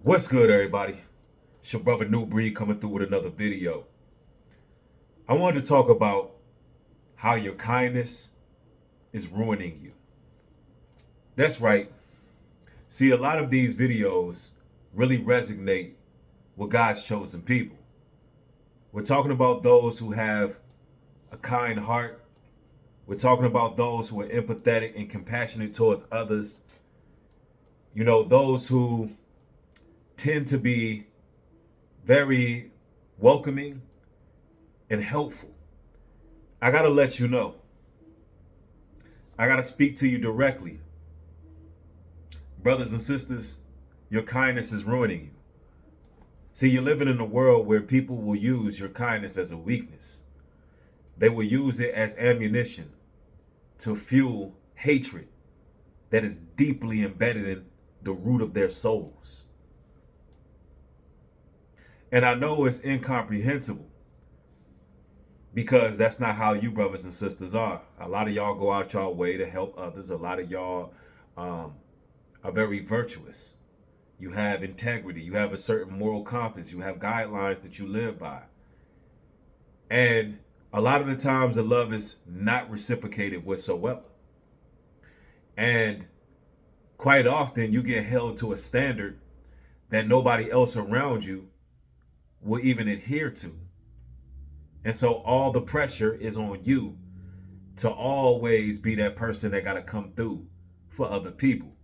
What's good, everybody? It's your brother New Breed coming through with another video. I wanted to talk about how your kindness is ruining you. That's right. See, a lot of these videos really resonate with God's chosen people. We're talking about those who have a kind heart. We're talking about those who are empathetic and compassionate towards others. You know, those who tend to be very welcoming and helpful. I got to let you know. I got to speak to you directly. Brothers and sisters, your kindness is ruining you. See, you're living in a world where people will use your kindness as a weakness. They will use it as ammunition to fuel hatred that is deeply embedded in the root of their souls. And I know it's incomprehensible because that's not how you brothers and sisters are. A lot of y'all go out y'all way to help others. A lot of y'all are very virtuous. You have integrity. You have a certain moral compass. You have guidelines that you live by. And a lot of the times the love is not reciprocated whatsoever. And quite often you get held to a standard that nobody else around you will even adhere to. And so all the pressure is on you to always be that person that got to come through for other people.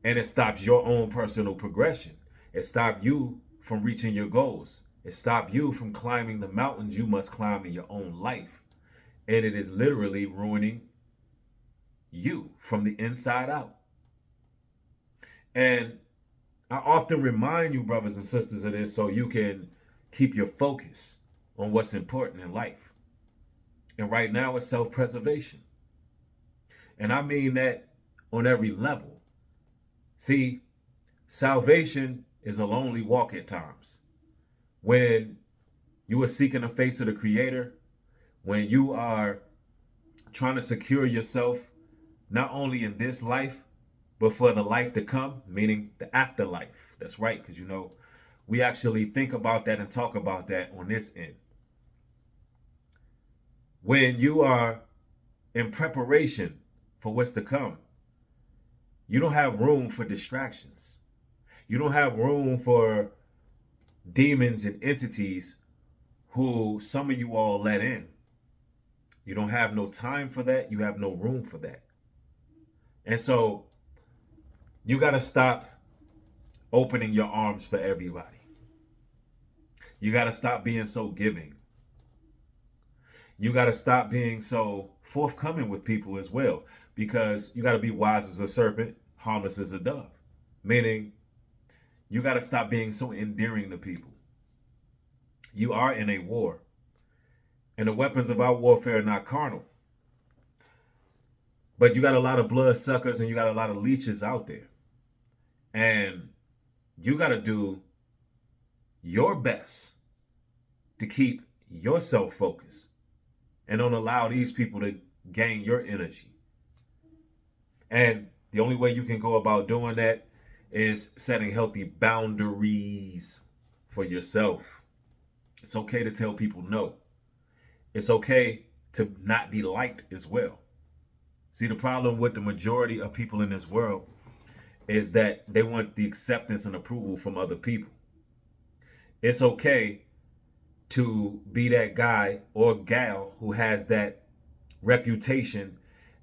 And it stops your own personal progression. It stops you from reaching your goals. It stops you from climbing the mountains you must climb in your own life. And it is literally ruining you from the inside out. And I often remind you, brothers and sisters, of this so you can keep your focus on what's important in life. And right now it's self-preservation. And I mean that on every level. See, salvation is a lonely walk at times. When you are seeking the face of the Creator, when you are trying to secure yourself, not only in this life, but for the life to come, meaning the afterlife. That's right, because we actually think about that and talk about that on this end. When you are in preparation for what's to come, you don't have room for distractions. You don't have room for demons and entities who some of you all let in. You don't have no time for that. You have no room for that. And so you got to stop opening your arms for everybody. You got to stop being so giving. You got to stop being so forthcoming with people as well, because you got to be wise as a serpent, harmless as a dove. Meaning, you got to stop being so endearing to people. You are in a war, and the weapons of our warfare are not carnal. But you got a lot of blood suckers and you got a lot of leeches out there. And you got to do your best to keep yourself focused and don't allow these people to gain your energy. And the only way you can go about doing that is setting healthy boundaries for yourself. It's okay to tell people no. It's okay to not be liked as well. See, the problem with the majority of people in this world is that they want the acceptance and approval from other people. It's okay to be that guy or gal who has that reputation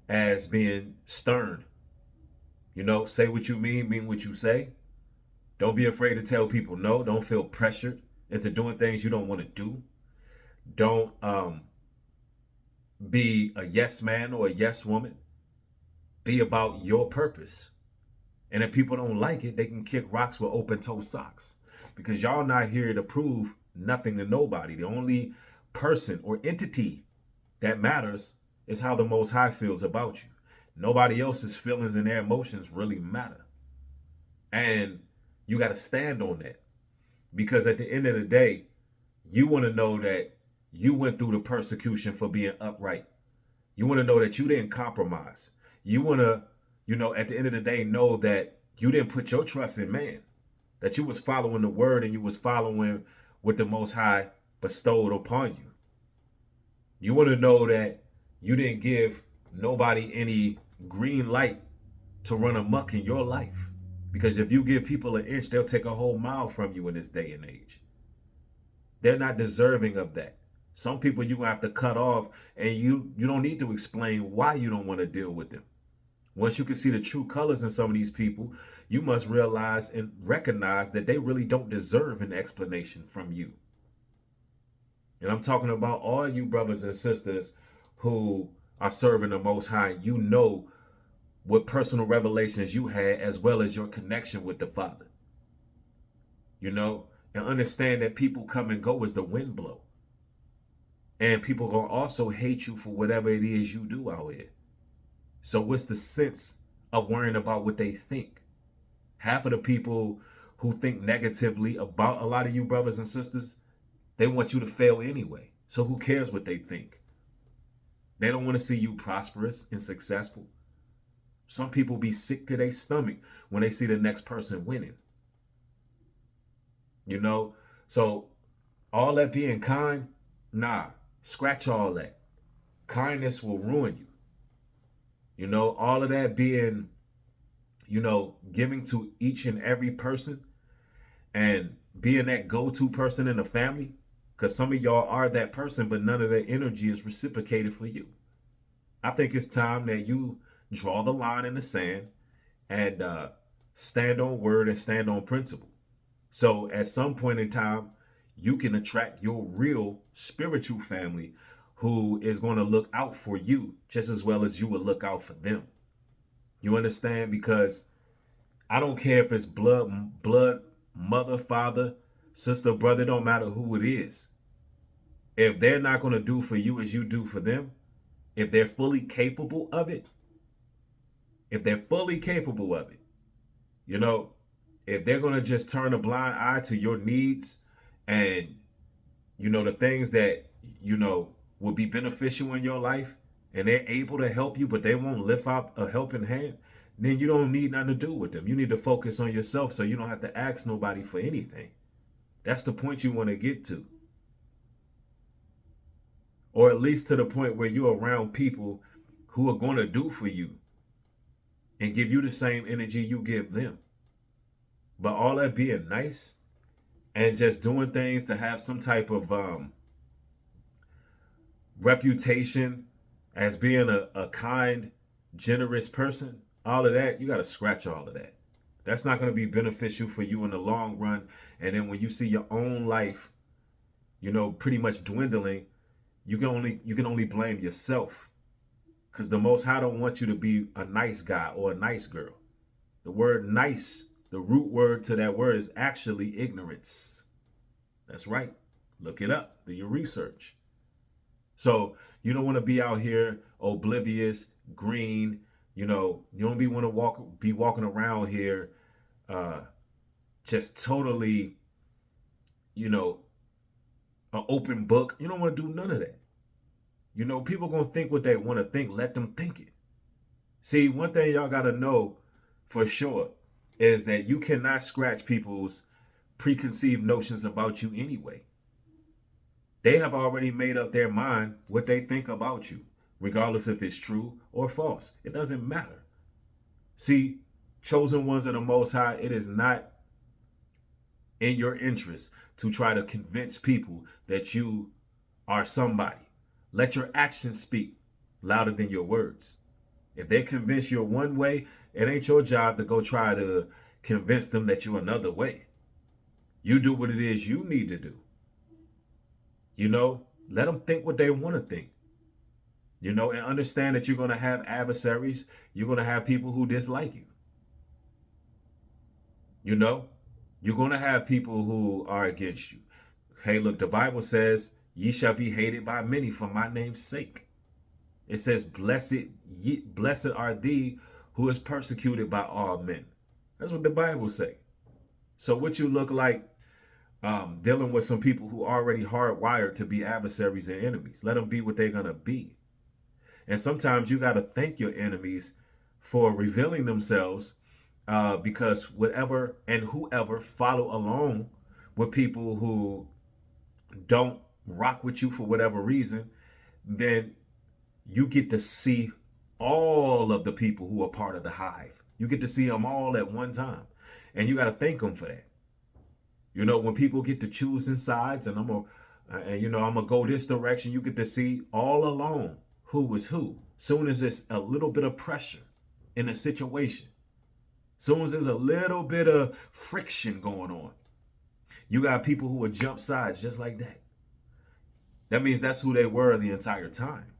as being stern. You know, say what you mean what you say. Don't be afraid to tell people no. Don't feel pressured into doing things you don't want to do. Don't be a yes man or a yes woman. Be about your purpose. And if people don't like it, they can kick rocks with open toe socks. Because y'all not here to prove nothing to nobody. The only person or entity that matters is how the Most High feels about you. Nobody else's feelings and their emotions really matter. And you got to stand on that. Because at the end of the day, you want to know that you went through the persecution for being upright. You want to know that you didn't compromise. You want to, at the end of the day, know that you didn't put your trust in man. that you was following the word and you was following what the Most High bestowed upon you. You want to know that you didn't give nobody any green light to run amok in your life. Because if you give people an inch, they'll take a whole mile from you in this day and age. They're not deserving of that. Some people you have to cut off, and you don't need to explain why you don't want to deal with them. Once you can see the true colors in some of these people, you must realize and recognize that they really don't deserve an explanation from you. And I'm talking about all you brothers and sisters who are serving the Most High. You know what personal revelations you had, as well as your connection with the Father. You know, and understand that people come and go as the wind blow. And people gonna also hate you for whatever it is you do out here. So what's the sense of worrying about what they think? Half of the people who think negatively about a lot of you brothers and sisters, they want you to fail anyway. So who cares what they think? They don't want to see you prosperous and successful. Some people be sick to their stomach when they see the next person winning. You know, so all that being kind, nah, scratch all that. Kindness will ruin you. You know, all of that being, you know, giving to each and every person and being that go-to person in the family, because some of y'all are that person, but none of that energy is reciprocated for you. I think it's time that you draw the line in the sand and stand on word and stand on principle. So at some point in time, you can attract your real spiritual family who is going to look out for you just as well as you will look out for them. You understand? Because I don't care if it's blood, mother, father, sister, brother, it don't matter who it is. If they're not going to do for you as you do for them, if they're fully capable of it, you know, if they're going to just turn a blind eye to your needs and, you know, the things that, you know, will be beneficial in your life, and they're able to help you, but they won't lift up a helping hand, then you don't need nothing to do with them. You need to focus on yourself so you don't have to ask nobody for anything. That's the point you want to get to. Or at least to the point where you're around people who are going to do for you and give you the same energy you give them. But all that being nice and just doing things to have some type of reputation as being a kind, generous person, all of that, you got to scratch all of that. That's not going to be beneficial for you in the long run. And then when you see your own life, you know, pretty much dwindling, you can only blame yourself, because the Most High don't want you to be a nice guy or a nice girl. The word nice, the root word to that word is actually ignorance. That's right. Look it up. Do your research. So you don't want to be out here oblivious, green. You know, you don't want to be walking around here just totally, you know, an open book. You don't want to do none of that. You know, people going to think what they want to think. Let them think it. See, one thing y'all got to know for sure is that you cannot scratch people's preconceived notions about you anyway. They have already made up their mind what they think about you, regardless if it's true or false. It doesn't matter. See, chosen ones of the Most High, it is not in your interest to try to convince people that you are somebody. Let your actions speak louder than your words. If they're convinced you're one way, it ain't your job to go try to convince them that you're another way. You do what it is you need to do. You know, let them think what they want to think. You know, and understand that you're going to have adversaries. You're going to have people who dislike you. You know, you're going to have people who are against you. Hey, look, the Bible says, ye shall be hated by many for my name's sake. It says, blessed are thee who is persecuted by all men. That's what the Bible say. So what you look like dealing with some people who are already hardwired to be adversaries and enemies. Let them be what they're going to be. And sometimes you got to thank your enemies for revealing themselves because whatever and whoever follow along with people who don't rock with you for whatever reason, then you get to see all of the people who are part of the hive. You get to see them all at one time. And you got to thank them for that. You know, when people get to choosing sides and I'm gonna go this direction, you get to see all along who is who. Soon as there's a little bit of pressure in a situation, soon as there's a little bit of friction going on, you got people who will jump sides just like that. That means that's who they were the entire time.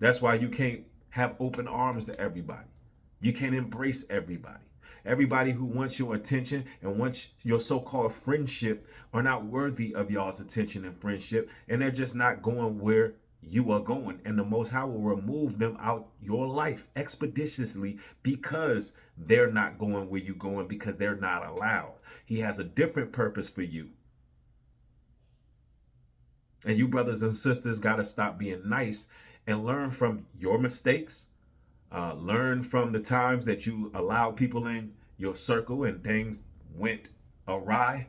That's why you can't have open arms to everybody. You can't embrace everybody. Everybody who wants your attention and wants your so-called friendship are not worthy of y'all's attention and friendship, and they're just not going where you are going. And the Most High will remove them out your life expeditiously because they're not going where you're going, because they're not allowed. He has a different purpose for you. And you brothers and sisters got to stop being nice and learn from your mistakes. Learn from the times that you allowed people in your circle and things went awry.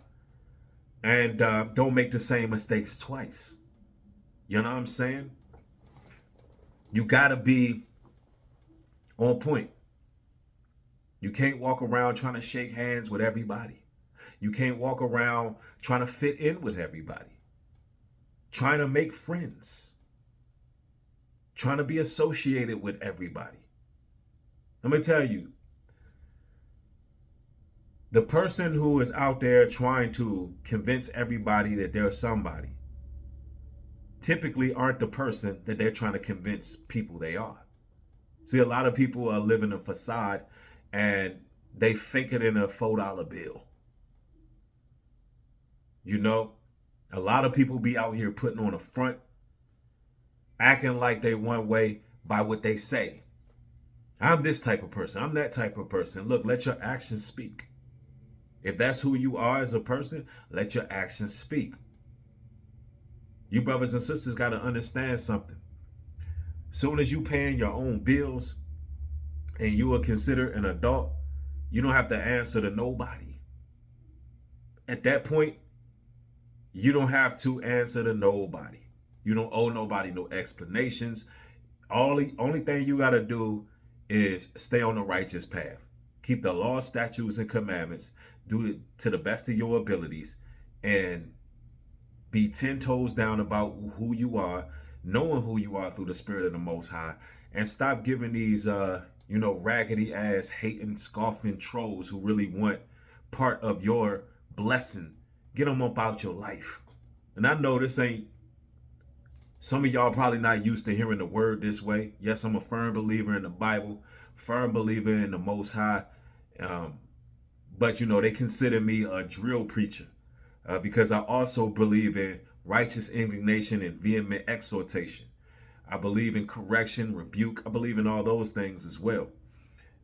And don't make the same mistakes twice. You know what I'm saying? You got to be on point. You can't walk around trying to shake hands with everybody. You can't walk around trying to fit in with everybody. Trying to make friends. Trying to be associated with everybody. Let me tell you, the person who is out there trying to convince everybody that they're somebody typically aren't the person that they're trying to convince people they are. See, a lot of people are living a facade and they fake it in a $4 bill. You know, a lot of people be out here putting on a front, acting like they one way by what they say. I'm this type of person. I'm that type of person. Look, let your actions speak. If that's who you are as a person, let your actions speak. You brothers and sisters got to understand something. Soon as you paying your own bills and you are considered an adult, you don't have to answer to nobody. At that point, you don't have to answer to nobody. You don't owe nobody no explanations. Only thing you got to do is stay on the righteous path. Keep the law, statutes, and commandments. Do it to the best of your abilities. And be 10 toes down about who you are, knowing who you are through the Spirit of the Most High. And stop giving these, raggedy ass, hating, scoffing trolls who really want part of your blessing. Get them up out your life. And I know this ain't, some of y'all probably not used to hearing the word this way. Yes, I'm a firm believer in the Bible, firm believer in the Most High. But, they consider me a drill preacher because I also believe in righteous indignation and vehement exhortation. I believe in correction, rebuke. I believe in all those things as well.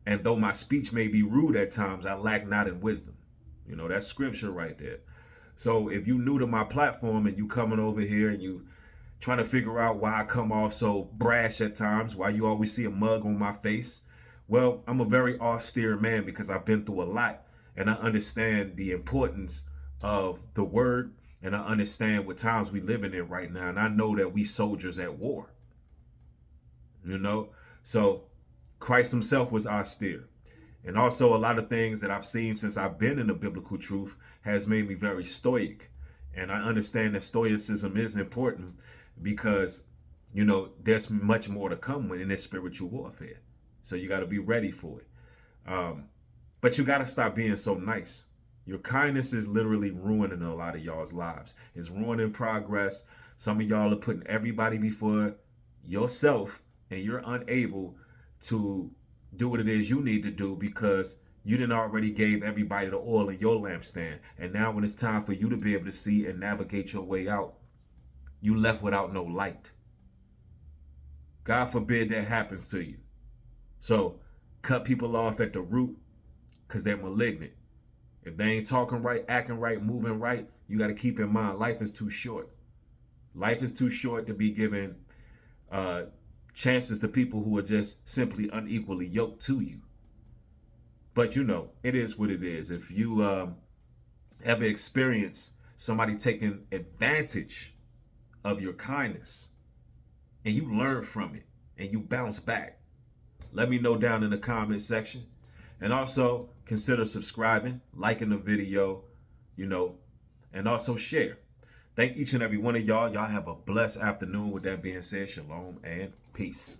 And though my speech may be rude at times, I lack not in wisdom. That's scripture right there. So if you new to my platform and you coming over here and you trying to figure out why I come off so brash at times, why you always see a mug on my face, well, I'm a very austere man because I've been through a lot and I understand the importance of the word and I understand what times we living in right now. And I know that we soldiers at war, So Christ himself was austere. And also a lot of things that I've seen since I've been in the biblical truth has made me very stoic. And I understand that stoicism is important because, there's much more to come in this spiritual warfare. So you got to be ready for it. But you got to stop being so nice. Your kindness is literally ruining a lot of y'all's lives. It's ruining progress. Some of y'all are putting everybody before yourself and you're unable to do what it is you need to do because you didn't already gave everybody the oil in your lampstand. And now when it's time for you to be able to see and navigate your way out, you left without no light. God forbid that happens to you. So cut people off at the root because they're malignant. If they ain't talking right, acting right, moving right, you got to keep in mind life is too short. Life is too short to be given chances to people who are just simply unequally yoked to you. But you know, it is what it is. If you ever experience somebody taking advantage of your kindness and you learn from it and you bounce back, let me know down in the comment section. And also consider subscribing, liking the video, you know, and also share. Thank each and every one of y'all. Y'all have a blessed afternoon. With that being said, shalom and peace.